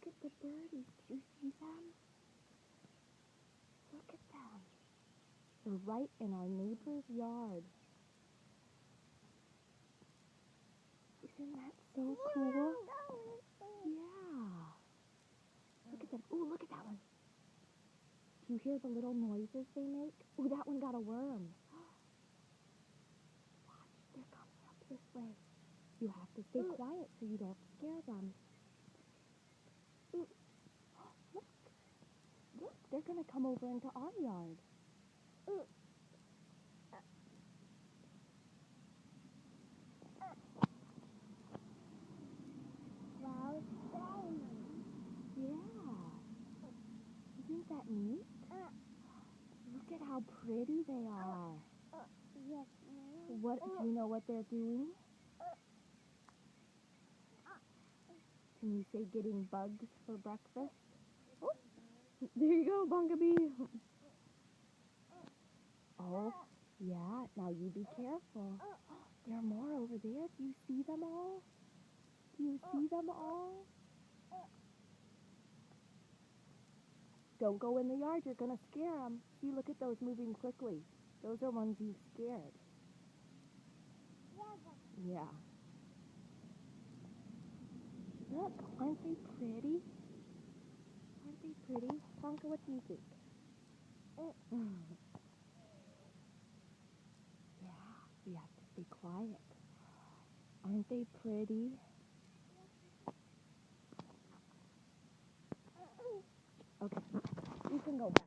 Look at the birdies. Do you see them? Look at them. They're right in our neighbor's yard. Isn't that so cool? Yeah. Look at them. Ooh, look at that one. Do you hear the little noises they make? Ooh, that one got a worm. Watch, they're coming up this way. You have to stay quiet so you don't scare them. Ooh. Look. Look, they're going to come over into our yard. Wow, Yeah. Isn't that neat? Look at how pretty they are. yes. What, do you know what they're doing? Can you say getting bugs for breakfast? Oh, there you go, Bungabee. Oh, yeah. Now you be careful. There are more over there. Do you see them all? Do you see them all? Don't go in the yard. You're going to scare them. See, look at those moving quickly. Those are ones you scared. Yeah. Look, aren't they pretty? Aren't they pretty? Tonka, what do you think? Yeah, we have to stay quiet. Aren't they pretty? Okay, you can go back.